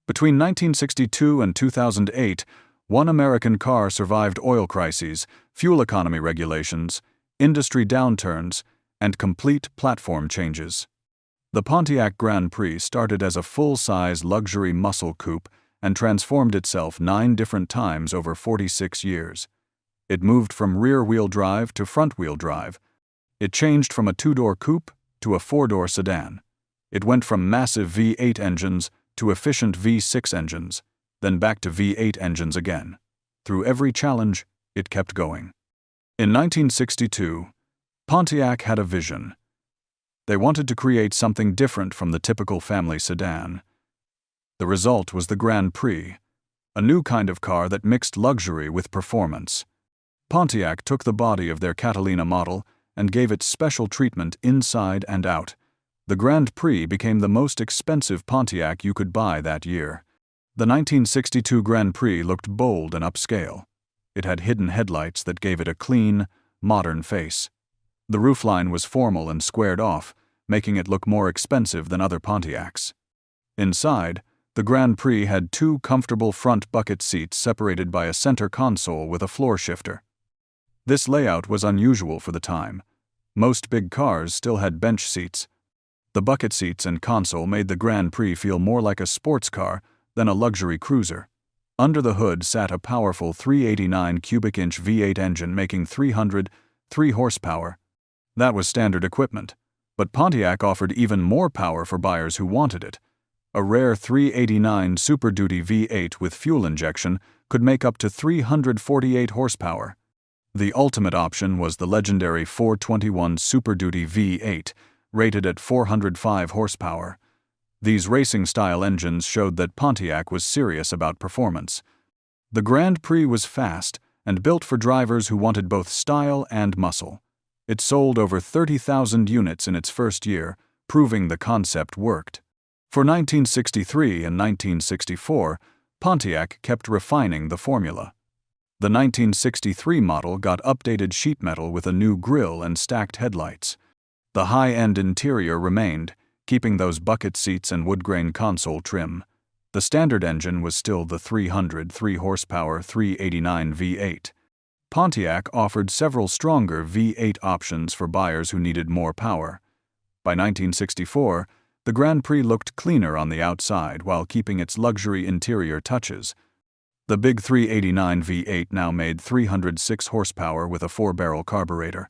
Between 1962 and 2008, one American car survived oil crises, fuel economy regulations, industry downturns, and complete platform changes. The Pontiac Grand Prix started as a full-size luxury muscle coupe and transformed itself 9 different times over 46 years. It moved from rear-wheel drive to front-wheel drive. It changed from a 2-door coupe to a 4-door sedan. It went from massive V8 engines to efficient V6 engines, then back to V8 engines again. Through every challenge, it kept going. In 1962, Pontiac had a vision. They wanted to create something different from the typical family sedan. The result was the Grand Prix, a new kind of car that mixed luxury with performance. Pontiac took the body of their Catalina model and gave it special treatment inside and out. The Grand Prix became the most expensive Pontiac you could buy that year. The 1962 Grand Prix looked bold and upscale. It had hidden headlights that gave it a clean, modern face. The roofline was formal and squared off, making it look more expensive than other Pontiacs. Inside, the Grand Prix had 2 comfortable front bucket seats separated by a center console with a floor shifter. This layout was unusual for the time. Most big cars still had bench seats. The bucket seats and console made the Grand Prix feel more like a sports car than a luxury cruiser. Under the hood sat a powerful 389 cubic inch V8 engine making 303 horsepower. That was standard equipment, but Pontiac offered even more power for buyers who wanted it. A rare 389 Super Duty V8 with fuel injection could make up to 348 horsepower. The ultimate option was the legendary 421 Super Duty V8, rated at 405 horsepower. These racing-style engines showed that Pontiac was serious about performance. The Grand Prix was fast and built for drivers who wanted both style and muscle. It sold over 30,000 units in its first year, proving the concept worked. For 1963 and 1964, Pontiac kept refining the formula. The 1963 model got updated sheet metal with a new grille and stacked headlights. The high-end interior remained, keeping those bucket seats and wood-grain console trim. The standard engine was still the 303 horsepower 389 V8. Pontiac offered several stronger V8 options for buyers who needed more power. By 1964, the Grand Prix looked cleaner on the outside while keeping its luxury interior touches. The big 389 V8 now made 306 horsepower with a 4-barrel carburetor.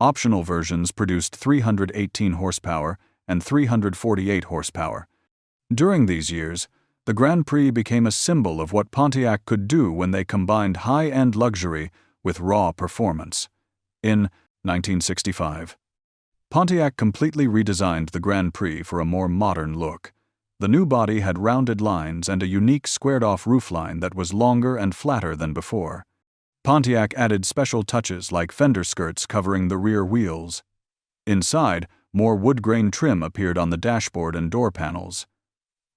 Optional versions produced 318 horsepower and 348 horsepower. During these years, the Grand Prix became a symbol of what Pontiac could do when they combined high-end luxury with raw performance. In 1965, Pontiac completely redesigned the Grand Prix for a more modern look. The new body had rounded lines and a unique squared-off roofline that was longer and flatter than before. Pontiac added special touches like fender skirts covering the rear wheels. Inside, more wood-grain trim appeared on the dashboard and door panels.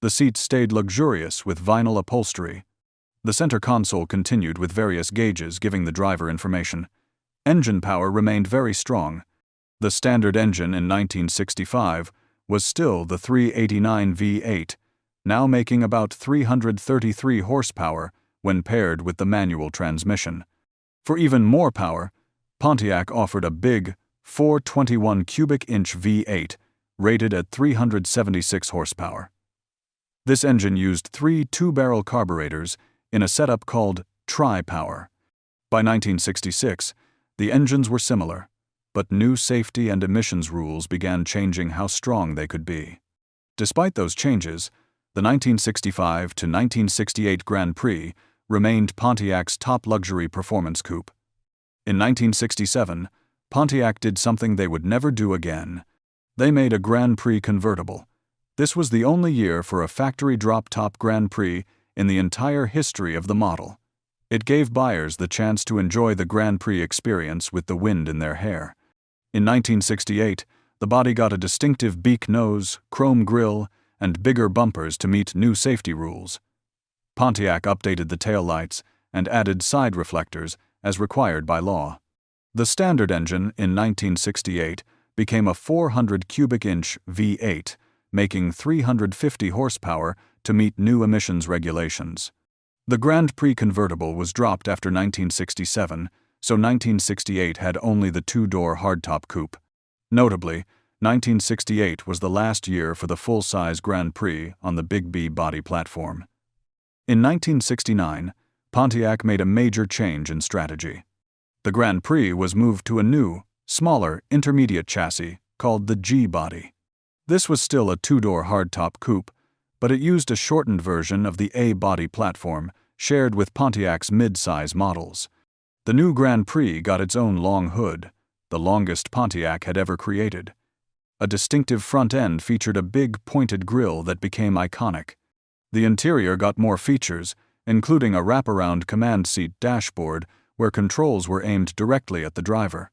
The seats stayed luxurious with vinyl upholstery. The center console continued with various gauges giving the driver information. Engine power remained very strong. The standard engine in 1965 was still the 389 V8, now making about 333 horsepower when paired with the manual transmission. For even more power, Pontiac offered a big 421 cubic inch V8, rated at 376 horsepower. This engine used 3 2-barrel carburetors in a setup called Tri-Power. By 1966, the engines were similar, but new safety and emissions rules began changing how strong they could be. Despite those changes, the 1965 to 1968 Grand Prix remained Pontiac's top luxury performance coupe. In 1967, Pontiac did something they would never do again. They made a Grand Prix convertible. This was the only year for a factory drop-top Grand Prix in the entire history of the model. It gave buyers the chance to enjoy the Grand Prix experience with the wind in their hair. In 1968, the body got a distinctive beak nose, chrome grille, and bigger bumpers to meet new safety rules. Pontiac updated the taillights and added side reflectors as required by law. The standard engine in 1968 became a 400 cubic inch V8, making 350 horsepower to meet new emissions regulations. The Grand Prix convertible was dropped after 1967, so 1968 had only the two-door hardtop coupe. Notably, 1968 was the last year for the full-size Grand Prix on the Big B body platform. In 1969, Pontiac made a major change in strategy. The Grand Prix was moved to a new, smaller, intermediate chassis called the G body. This was still a two-door hardtop coupe, but it used a shortened version of the A body platform shared with Pontiac's mid-size models. The new Grand Prix got its own long hood, the longest Pontiac had ever created. A distinctive front end featured a big pointed grille that became iconic. The interior got more features, including a wraparound command seat dashboard where controls were aimed directly at the driver.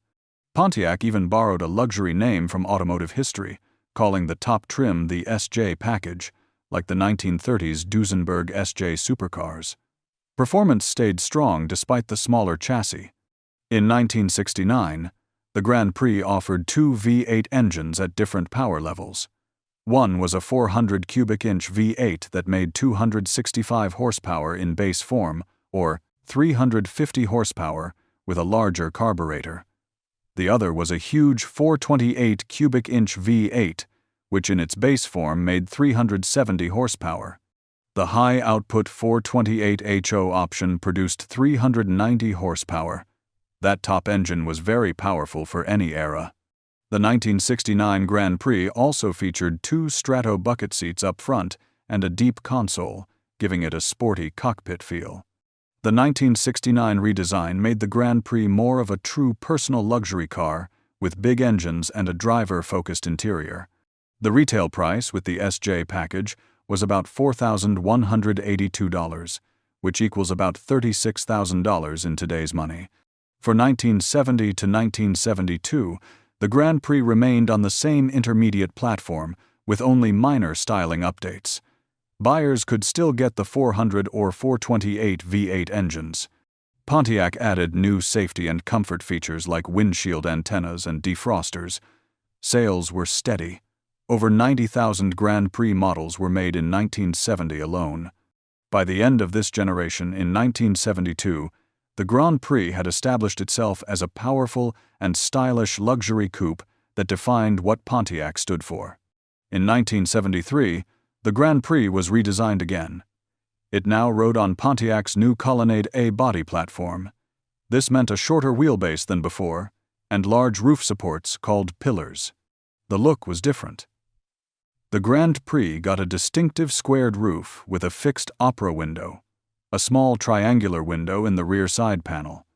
Pontiac even borrowed a luxury name from automotive history, calling the top trim the SJ package, like the 1930s Duesenberg SJ supercars. Performance stayed strong despite the smaller chassis. In 1969, the Grand Prix offered two V8 engines at different power levels. One was a 400 cubic inch V8 that made 265 horsepower in base form, or 350 horsepower, with a larger carburetor. The other was a huge 428 cubic inch V8, which in its base form made 370 horsepower. The high-output 428HO option produced 390 horsepower. That top engine was very powerful for any era. The 1969 Grand Prix also featured two Strato bucket seats up front and a deep console, giving it a sporty cockpit feel. The 1969 redesign made the Grand Prix more of a true personal luxury car, with big engines and a driver-focused interior. The retail price with the SJ package was about $4,182, which equals about $36,000 in today's money. For 1970 to 1972, the Grand Prix remained on the same intermediate platform, with only minor styling updates. Buyers could still get the 400 or 428 V8 engines. Pontiac added new safety and comfort features like windshield antennas and defrosters. Sales were steady. Over 90,000 Grand Prix models were made in 1970 alone. By the end of this generation in 1972, the Grand Prix had established itself as a powerful and stylish luxury coupe that defined what Pontiac stood for. In 1973, the Grand Prix was redesigned again. It now rode on Pontiac's new Colonnade A body platform. This meant a shorter wheelbase than before, and large roof supports called pillars. The look was different. The Grand Prix got a distinctive squared roof with a fixed opera window, a small triangular window in the rear side panel.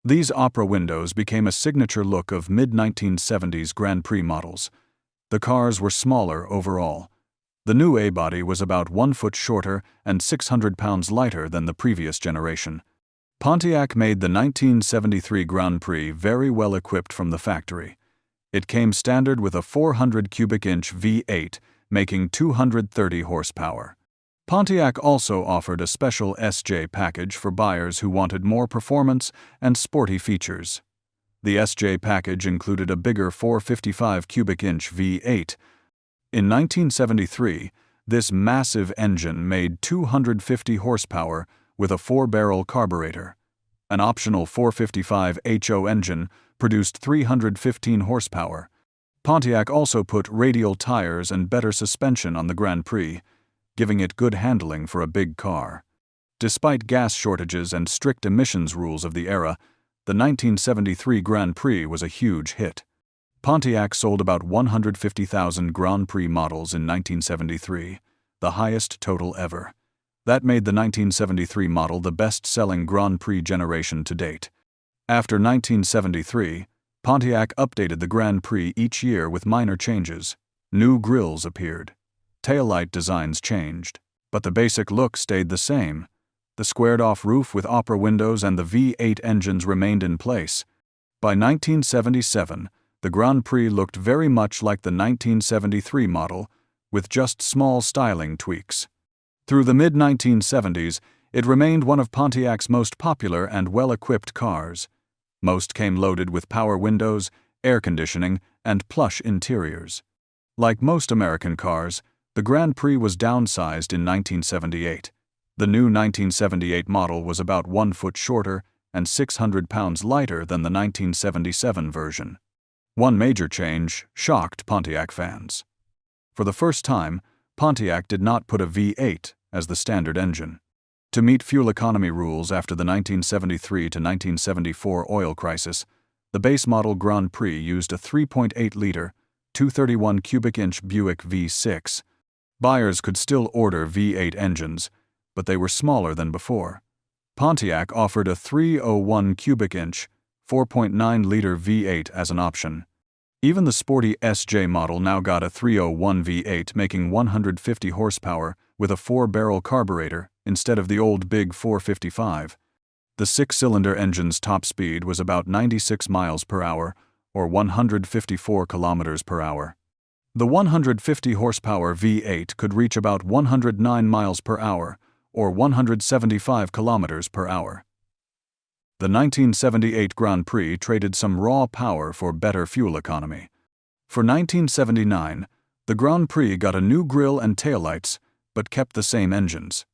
These opera windows became a signature look of mid-1970s Grand Prix models. The cars were smaller overall. The new A-body was about 1 foot shorter and 600 pounds lighter than the previous generation. Pontiac made the 1973 Grand Prix very well equipped from the factory. It came standard with a 400 cubic inch V8, making 230 horsepower. Pontiac also offered a special SJ package for buyers who wanted more performance and sporty features. The SJ package included a bigger 455 cubic inch V8. In 1973, this massive engine made 250 horsepower with a 4-barrel carburetor. An optional 455 HO engine produced 315 horsepower. Pontiac also put radial tires and better suspension on the Grand Prix, giving it good handling for a big car. Despite gas shortages and strict emissions rules of the era, the 1973 Grand Prix was a huge hit. Pontiac sold about 150,000 Grand Prix models in 1973, the highest total ever. That made the 1973 model the best-selling Grand Prix generation to date. After 1973, Pontiac updated the Grand Prix each year with minor changes. New grilles appeared. Taillight designs changed, but the basic look stayed the same. The squared-off roof with opera windows and the V8 engines remained in place. By 1977, the Grand Prix looked very much like the 1973 model, with just small styling tweaks. Through the mid-1970s, it remained one of Pontiac's most popular and well-equipped cars. Most came loaded with power windows, air conditioning, and plush interiors. Like most American cars, The Grand Prix was downsized in 1978. The new 1978 model was about 1 foot shorter and 600 pounds lighter than the 1977 version. One major change shocked Pontiac fans. For the first time, Pontiac did not put a V8 as the standard engine. To meet fuel economy rules after the 1973 to 1974 oil crisis, the base model Grand Prix used a 3.8-liter, 231 cubic inch Buick V6. Buyers could still order V8 engines, but they were smaller than before. Pontiac offered a 301 cubic inch, 4.9-liter V8 as an option. Even the sporty SJ model now got a 301 V8 making 150 horsepower with a 4-barrel carburetor instead of the old big 455. The 6-cylinder engine's top speed was about 96 miles per hour, or 154 kilometers per hour. The 150 horsepower V8 could reach about 109 miles per hour, or 175 kilometers per hour. The 1978 Grand Prix traded some raw power for better fuel economy. For 1979, the Grand Prix got a new grille and taillights, but kept the same engines.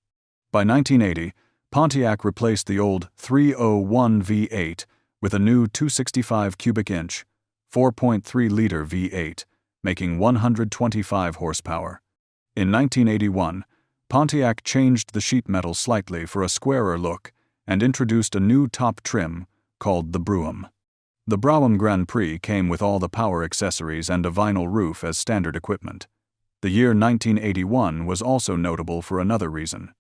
By 1980, Pontiac replaced the old 301 V8 with a new 265 cubic inch, 4.3-liter V8, making 125 horsepower. In 1981, Pontiac changed the sheet metal slightly for a squarer look and introduced a new top trim called the Brougham. The Brougham Grand Prix came with all the power accessories and a vinyl roof as standard equipment. The year 1981 was also notable for another reason.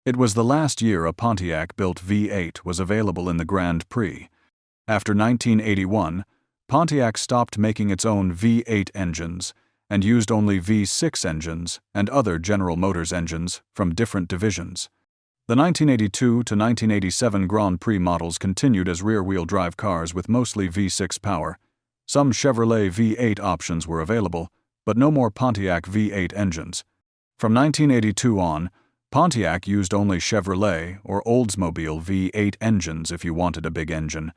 It was the last year a Pontiac-built V8 was available in the Grand Prix. After 1981, Pontiac stopped making its own V8 engines and used only V6 engines and other General Motors engines from different divisions. The 1982 to 1987 Grand Prix models continued as rear-wheel drive cars with mostly V6 power. Some Chevrolet V8 options were available, but no more Pontiac V8 engines. From 1982 on, Pontiac used only Chevrolet or Oldsmobile V8 engines if you wanted a big engine.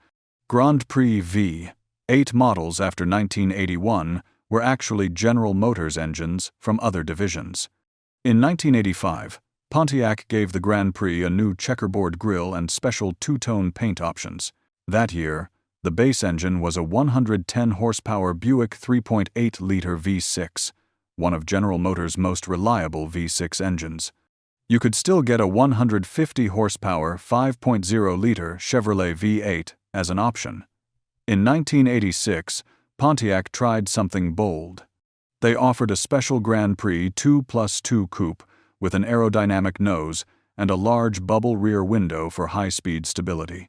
Grand Prix V8 models after 1981 were actually General Motors engines from other divisions. In 1985, Pontiac gave the Grand Prix a new checkerboard grille and special two-tone paint options. That year, the base engine was a 110-horsepower Buick 3.8-liter V6, one of General Motors' most reliable V6 engines. You could still get a 150-horsepower 5.0-liter Chevrolet V8 as an option. In 1986, Pontiac tried something bold. They offered a special Grand Prix 2+2 coupe with an aerodynamic nose and a large bubble rear window for high-speed stability.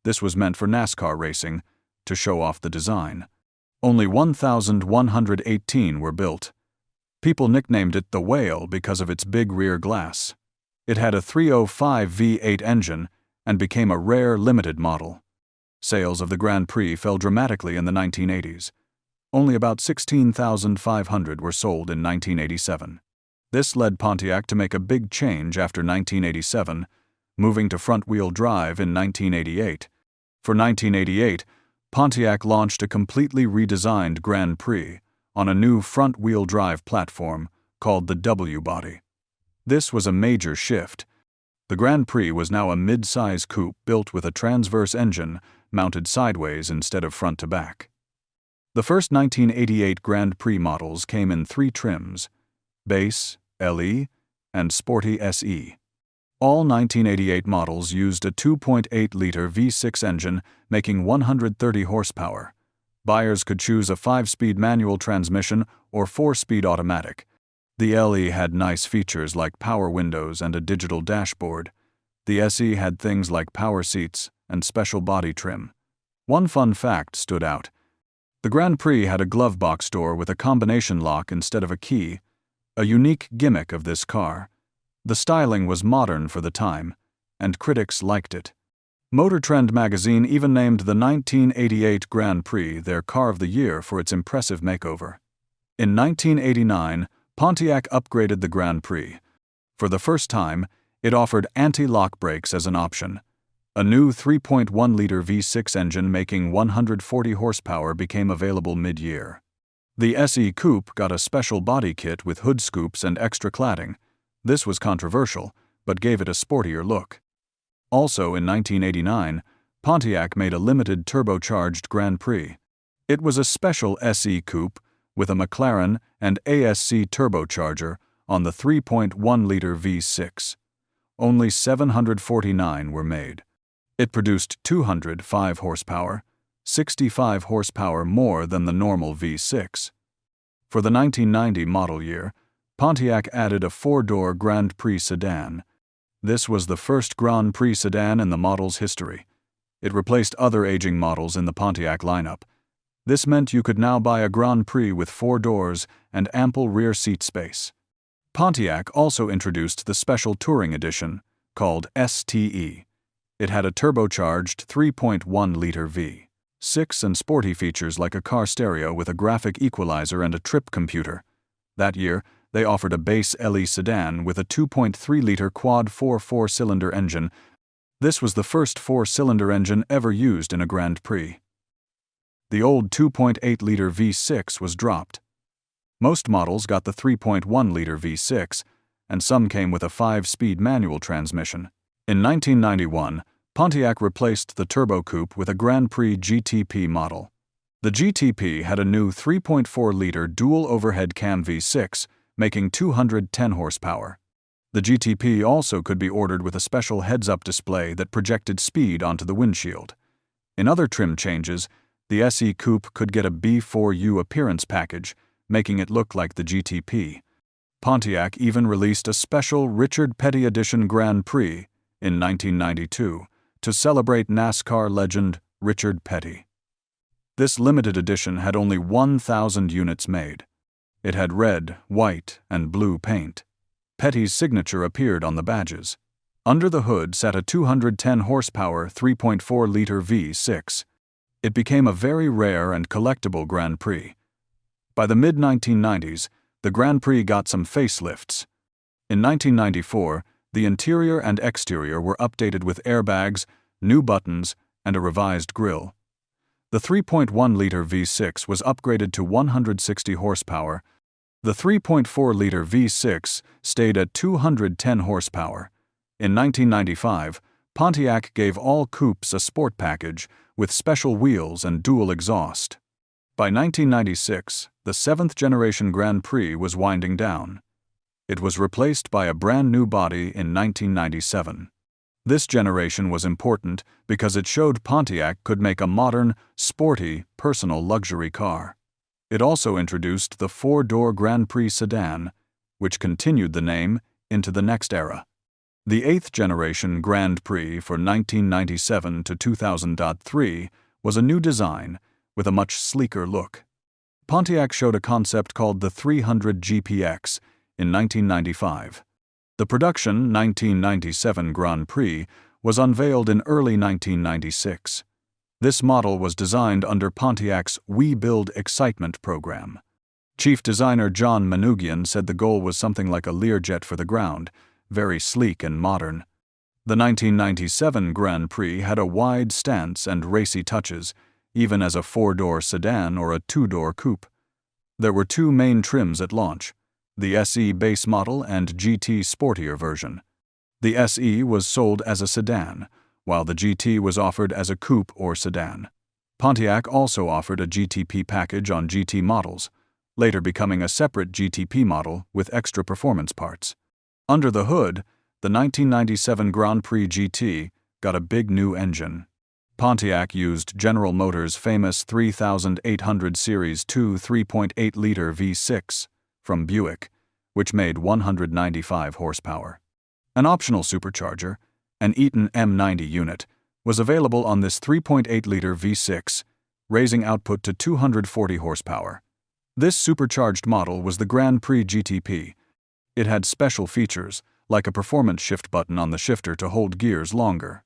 This was meant for NASCAR racing, to show off the design. Only 1,118 were built. People nicknamed it the Whale because of its big rear glass. It had a 305 V8 engine and became a rare limited model. Sales of the Grand Prix fell dramatically in the 1980s. Only about 16,500 were sold in 1987. This led Pontiac to make a big change after 1987, moving to front-wheel drive in 1988. For 1988, Pontiac launched a completely redesigned Grand Prix on a new front-wheel drive platform called the W-body. This was a major shift. The Grand Prix was now a mid-size coupe built with a transverse engine mounted sideways instead of front to back. The first 1988 Grand Prix models came in 3 trims: Base, LE, and Sporty SE. All 1988 models used a 2.8-liter V6 engine making 130 horsepower. Buyers could choose a 5-speed manual transmission or 4-speed automatic. The LE had nice features like power windows and a digital dashboard. The SE had things like power seats and special body trim. One fun fact stood out. The Grand Prix had a glove box door with a combination lock instead of a key, a unique gimmick of this car. The styling was modern for the time, and critics liked it. Motor Trend magazine even named the 1988 Grand Prix their car of the year for its impressive makeover. In 1989, Pontiac upgraded the Grand Prix. For the first time, it offered anti-lock brakes as an option. A new 3.1-liter V6 engine making 140 horsepower became available mid-year. The SE Coupe got a special body kit with hood scoops and extra cladding. This was controversial, but gave it a sportier look. Also in 1989, Pontiac made a limited turbocharged Grand Prix. It was a special SE Coupe with a McLaren and ASC turbocharger on the 3.1-liter V6. Only 749 were made. It produced 205 horsepower, 65 horsepower more than the normal V6. For the 1990 model year, Pontiac added a 4-door Grand Prix sedan. This was the first Grand Prix sedan in the model's history. It replaced other aging models in the Pontiac lineup. This meant you could now buy a Grand Prix with 4 doors and ample rear seat space. Pontiac also introduced the special touring edition, called STE. It had a turbocharged 3.1-liter V6 and sporty features like a car stereo with a graphic equalizer and a trip computer. That year, they offered a base LE sedan with a 2.3-liter quad 4-cylinder engine. This was the first 4-cylinder engine ever used in a Grand Prix. The old 2.8-liter V6 was dropped. Most models got the 3.1-liter V6, and some came with a 5-speed manual transmission. In 1991, Pontiac replaced the Turbo Coupe with a Grand Prix GTP model. The GTP had a new 3.4-liter dual overhead cam V6, making 210 horsepower. The GTP also could be ordered with a special heads-up display that projected speed onto the windshield. In other trim changes, the SE Coupe could get a B4U appearance package, making it look like the GTP. Pontiac even released a special Richard Petty Edition Grand Prix in 1992 to celebrate NASCAR legend Richard Petty. This limited edition had only 1,000 units made. It had red, white, and blue paint. Petty's signature appeared on the badges. Under the hood sat a 210 horsepower 3.4-liter V6. It became a very rare and collectible Grand Prix. By the mid-1990s, the Grand Prix got some facelifts. In 1994, the interior and exterior were updated with airbags, new buttons, and a revised grille. The 3.1-liter V6 was upgraded to 160 horsepower. The 3.4-liter V6 stayed at 210 horsepower. In 1995, Pontiac gave all coupes a sport package with special wheels and dual exhaust. By 1996, the 7th-generation Grand Prix was winding down. It was replaced by a brand-new body in 1997. This generation was important because it showed Pontiac could make a modern, sporty, personal luxury car. It also introduced the 4-door Grand Prix sedan, which continued the name into the next era. The 8th-generation Grand Prix for 1997 to 2003 was a new design with a much sleeker look. Pontiac showed a concept called the 300 GPX in 1995. The production 1997 Grand Prix was unveiled in early 1996. This model was designed under Pontiac's We Build Excitement program. Chief designer John Manoogian said the goal was something like a Learjet for the ground, very sleek and modern. The 1997 Grand Prix had a wide stance and racy touches, even as a 4-door sedan or a 2-door coupe. There were 2 main trims at launch, the SE base model and GT sportier version. The SE was sold as a sedan, while the GT was offered as a coupe or sedan. Pontiac also offered a GTP package on GT models, later becoming a separate GTP model with extra performance parts. Under the hood, the 1997 Grand Prix GT got a big new engine. Pontiac used General Motors' famous 3800 Series 2 3.8-liter V6 from Buick, which made 195 horsepower. An optional supercharger, an Eaton M90 unit, was available on this 3.8-liter V6, raising output to 240 horsepower. This supercharged model was the Grand Prix GTP. It had special features, like a performance shift button on the shifter to hold gears longer.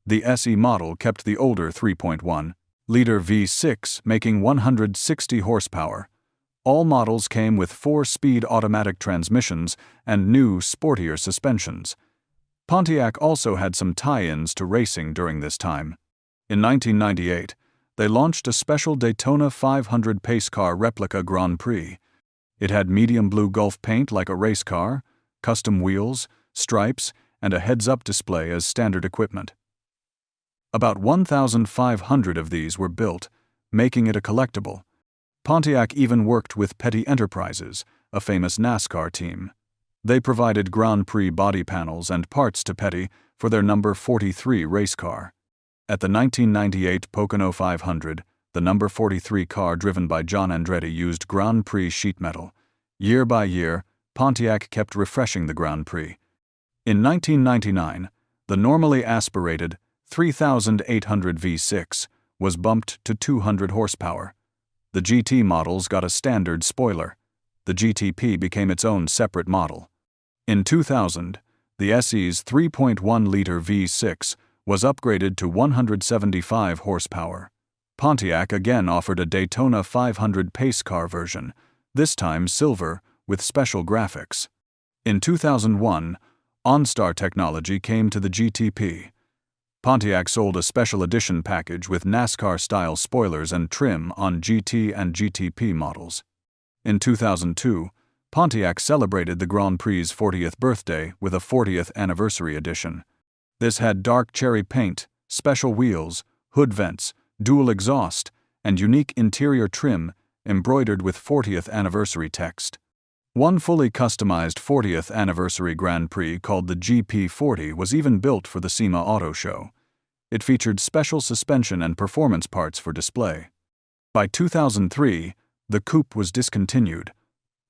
The SE model kept the older 3.1-liter V6, making 160 horsepower. All models came with 4-speed automatic transmissions and new, sportier suspensions. Pontiac also had some tie-ins to racing during this time. In 1998, they launched a special Daytona 500 pace car replica Grand Prix. It had medium blue Gulf paint like a race car, custom wheels, stripes, and a heads-up display as standard equipment. About 1,500 of these were built, making it a collectible. Pontiac even worked with Petty Enterprises, a famous NASCAR team. They provided Grand Prix body panels and parts to Petty for their number 43 race car. At the 1998 Pocono 500, the number 43 car driven by John Andretti used Grand Prix sheet metal. Year by year, Pontiac kept refreshing the Grand Prix. In 1999, the normally aspirated 3,800 V6 was bumped to 200 horsepower. The GT models got a standard spoiler. The GTP became its own separate model. In 2000, the SE's 3.1-liter V6 was upgraded to 175 horsepower. Pontiac again offered a Daytona 500 pace car version, this time silver, with special graphics. In 2001, OnStar technology came to the GTP. Pontiac sold a special edition package with NASCAR-style spoilers and trim on GT and GTP models. In 2002, Pontiac celebrated the Grand Prix's 40th birthday with a 40th anniversary edition. This had dark cherry paint, special wheels, hood vents, dual exhaust, and unique interior trim embroidered with 40th anniversary text. One fully customized 40th anniversary Grand Prix called the GP40 was even built for the SEMA Auto Show. It featured special suspension and performance parts for display. By 2003, the coupe was discontinued.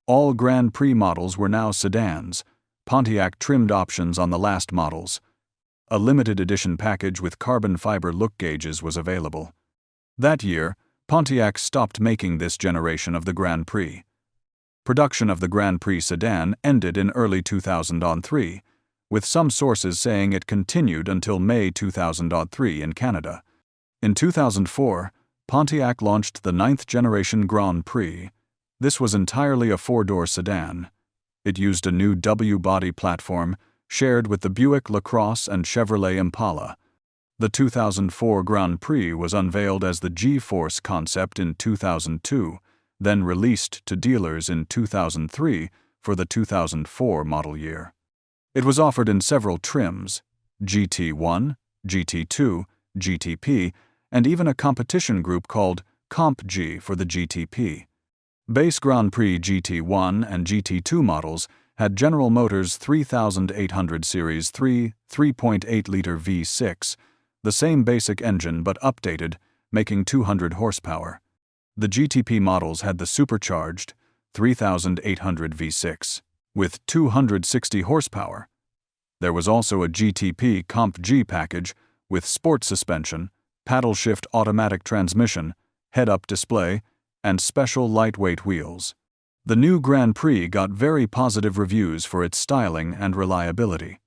All Grand Prix models were now sedans. Pontiac trimmed options on the last models. A limited edition package with carbon fiber look gauges was available. That year, Pontiac stopped making this generation of the Grand Prix. Production of the Grand Prix sedan ended in early 2003, with some sources saying it continued until May 2003 in Canada. In 2004, Pontiac launched the 9th generation Grand Prix. This was entirely a four-door sedan. It used a new W-body platform shared with the Buick LaCrosse and Chevrolet Impala. The 2004 Grand Prix was unveiled as the G-Force concept in 2002, then released to dealers in 2003 for the 2004 model year. It was offered in several trims: GT1, GT2, GTP, and even a competition group called Comp G for the GTP. Base Grand Prix GT1 and GT2 models had General Motors 3800 Series 3 3.8-liter V6, the same basic engine but updated, making 200 horsepower. The GTP models had the supercharged 3800 V6 with 260 horsepower. There was also a GTP Comp G package with sport suspension, paddle shift automatic transmission, head-up display, and special lightweight wheels. The new Grand Prix got very positive reviews for its styling and reliability.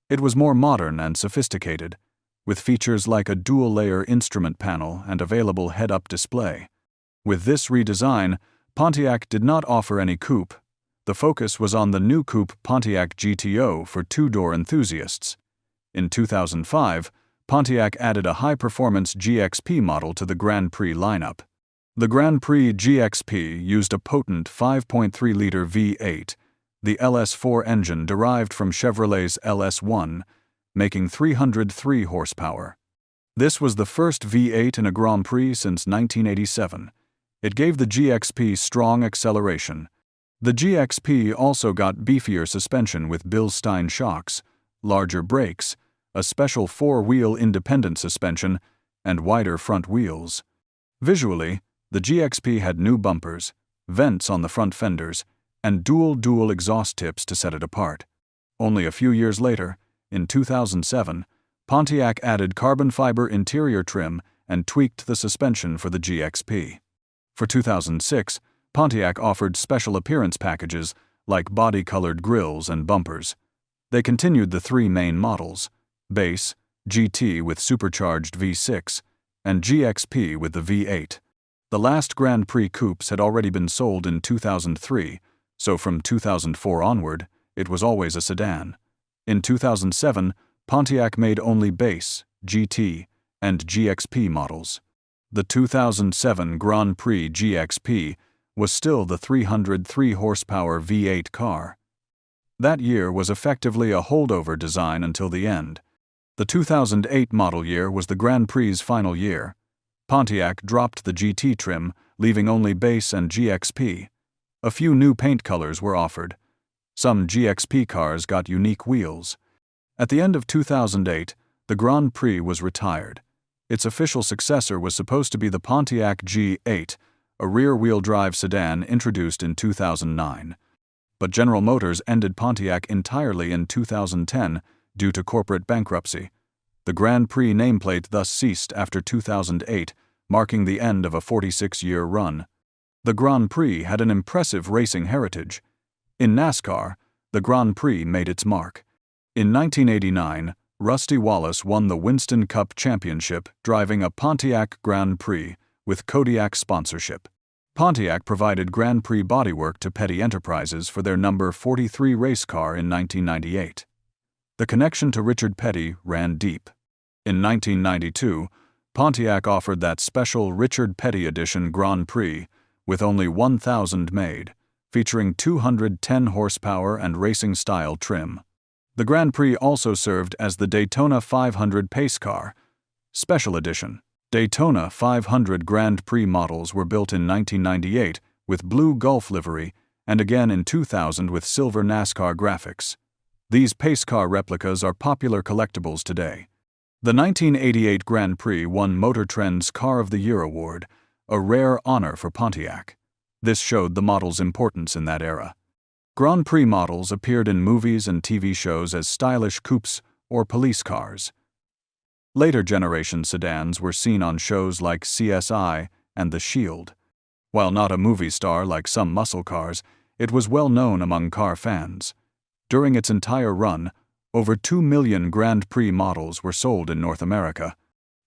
It was more modern and sophisticated, with features like a dual-layer instrument panel and available head-up display. With this redesign, Pontiac did not offer any coupe. The focus was on the new coupe Pontiac GTO for two-door enthusiasts. In 2005, Pontiac added a high-performance GXP model to the Grand Prix lineup. The Grand Prix GXP used a potent 5.3-liter V8, the LS4 engine derived from Chevrolet's LS1, making 303 horsepower. This was the first V8 in a Grand Prix since 1987. It gave the GXP strong acceleration. The GXP also got beefier suspension with Bilstein shocks, larger brakes, a special four-wheel independent suspension, and wider front wheels. Visually, the GXP had new bumpers, vents on the front fenders, and dual exhaust tips to set it apart. Only a few years later, in 2007, Pontiac added carbon fiber interior trim and tweaked the suspension for the GXP. For 2006, Pontiac offered special appearance packages like body-colored grills and bumpers. They continued the three main models: Base, GT with supercharged V6, and GXP with the V8. The last Grand Prix coupes had already been sold in 2003, so from 2004 onward, it was always a sedan. In 2007, Pontiac made only Base, GT, and GXP models. The 2007 Grand Prix GXP was still the 303 horsepower V8 car. That year was effectively a holdover design until the end. The 2008 model year was the Grand Prix's final year. Pontiac dropped the GT trim, leaving only base and GXP. A few new paint colors were offered. Some GXP cars got unique wheels. At the end of 2008, the Grand Prix was retired. Its official successor was supposed to be the Pontiac G8, a rear-wheel drive sedan introduced in 2009. But General Motors ended Pontiac entirely in 2010 due to corporate bankruptcy. The Grand Prix nameplate thus ceased after 2008, marking the end of a 46-year run. The Grand Prix had an impressive racing heritage. In NASCAR, the Grand Prix made its mark. In 1989, Rusty Wallace won the Winston Cup Championship driving a Pontiac Grand Prix with Kodiak sponsorship. Pontiac provided Grand Prix bodywork to Petty Enterprises for their number 43 race car in 1998. The connection to Richard Petty ran deep. In 1992, Pontiac offered that special Richard Petty Edition Grand Prix with only 1,000 made, featuring 210 horsepower and racing-style trim. The Grand Prix also served as the Daytona 500 pace car. Special Edition Daytona 500 Grand Prix models were built in 1998 with blue Gulf livery and again in 2000 with silver NASCAR graphics. These pace car replicas are popular collectibles today. The 1988 Grand Prix won Motor Trend's Car of the Year award, a rare honor for Pontiac. This showed the model's importance in that era. Grand Prix models appeared in movies and TV shows as stylish coupes or police cars. Later generation sedans were seen on shows like CSI and The Shield. While not a movie star like some muscle cars, it was well known among car fans. During its entire run, over 2 million Grand Prix models were sold in North America.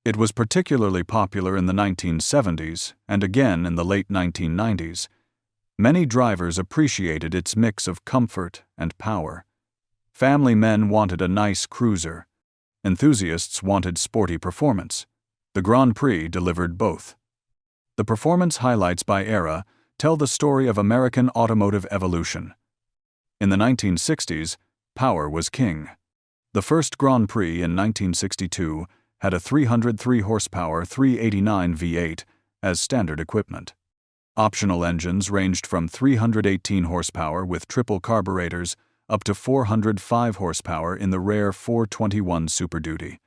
It was particularly popular in the 1970s and again in the late 1990s. Many drivers appreciated its mix of comfort and power. Family men wanted a nice cruiser. Enthusiasts wanted sporty performance. The Grand Prix delivered both. The performance highlights by era tell the story of American automotive evolution. In the 1960s, power was king. The first Grand Prix in 1962 had a 303 horsepower 389 V8 as standard equipment. Optional engines ranged from 318 horsepower with triple carburetors up to 405 horsepower in the rare 421 Super Duty.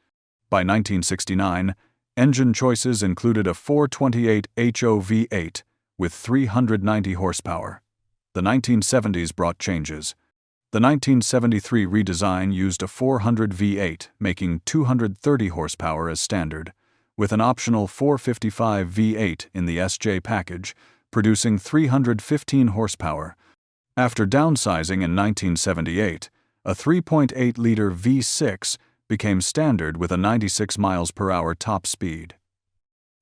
By 1969, engine choices included a 428 HO V8 with 390 horsepower. The 1970s brought changes. The 1973 redesign used a 400 V8, making 230 horsepower as standard, with an optional 455 V8 in the SJ package, producing 315 horsepower. After downsizing in 1978, a 3.8-liter V6 became standard with a 96 miles per hour top speed.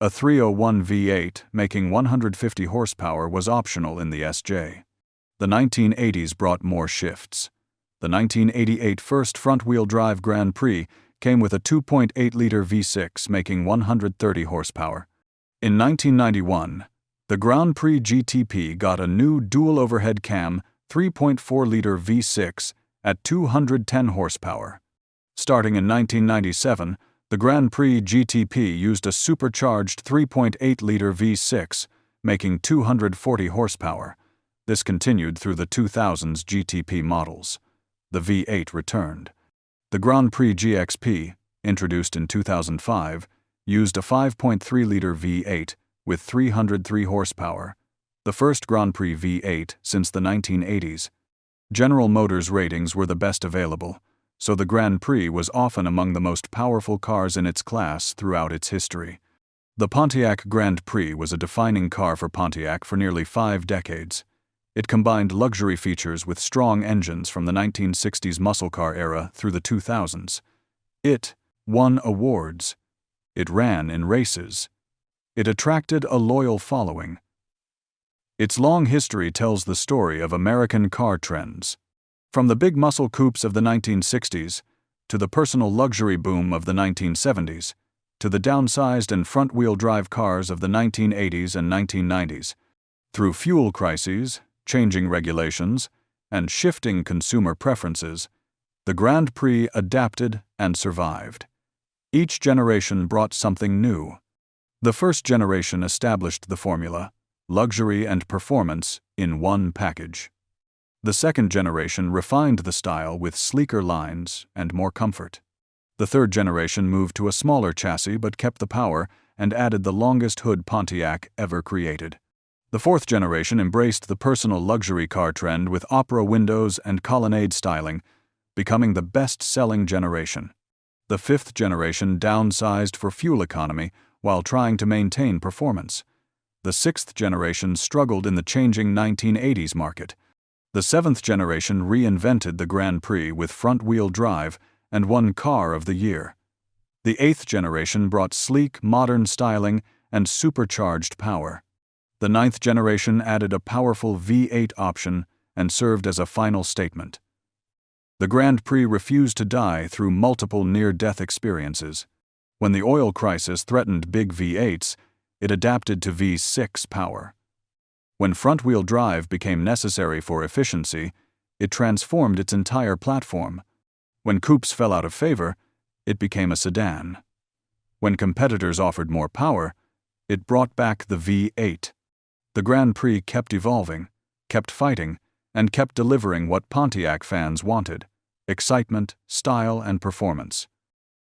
A 301 V8, making 150 horsepower, was optional in the SJ. The 1980s brought more shifts. The 1988 first front-wheel drive Grand Prix came with a 2.8-liter V6 making 130 horsepower. In 1991, the Grand Prix GTP got a new dual overhead cam 3.4-liter V6 at 210 horsepower. Starting in 1997, the Grand Prix GTP used a supercharged 3.8-liter V6, making 240 horsepower. This continued through the 2000s GTP models. The V8 returned. The Grand Prix GXP, introduced in 2005, used a 5.3-liter V8 with 303 horsepower, the first Grand Prix V8 since the 1980s. General Motors ratings were the best available, so the Grand Prix was often among the most powerful cars in its class throughout its history. The Pontiac Grand Prix was a defining car for Pontiac for nearly 5 decades. It combined luxury features with strong engines from the 1960s muscle car era through the 2000s. It won awards. It ran in races. It attracted a loyal following. Its long history tells the story of American car trends. From the big muscle coupes of the 1960s, to the personal luxury boom of the 1970s, to the downsized and front-wheel drive cars of the 1980s and 1990s. Through fuel crises, changing regulations, and shifting consumer preferences, the Grand Prix adapted and survived. Each generation brought something new. The first generation established the formula, luxury and performance in one package. The second generation refined the style with sleeker lines and more comfort. The third generation moved to a smaller chassis but kept the power and added the longest hood Pontiac ever created. The fourth generation embraced the personal luxury car trend with opera windows and colonnade styling, becoming the best-selling generation. The fifth generation downsized for fuel economy while trying to maintain performance. The sixth generation struggled in the changing 1980s market. The seventh generation reinvented the Grand Prix with front-wheel drive and won Car of the Year. The eighth generation brought sleek, modern styling and supercharged power. The ninth generation added a powerful V8 option and served as a final statement. The Grand Prix refused to die through multiple near-death experiences. When the oil crisis threatened big V8s, it adapted to V6 power. When front-wheel drive became necessary for efficiency, it transformed its entire platform. When coupes fell out of favor, it became a sedan. When competitors offered more power, it brought back the V8. The Grand Prix kept evolving, kept fighting, and kept delivering what Pontiac fans wanted: excitement, style, and performance.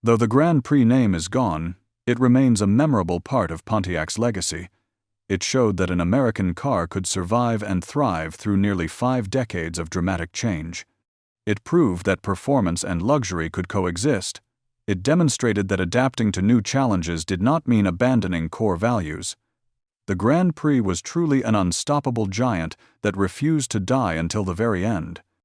Though the Grand Prix name is gone, it remains a memorable part of Pontiac's legacy. It showed that an American car could survive and thrive through nearly 5 decades of dramatic change. It proved that performance and luxury could coexist. It demonstrated that adapting to new challenges did not mean abandoning core values. The Grand Prix was truly an unstoppable giant that refused to die until the very end.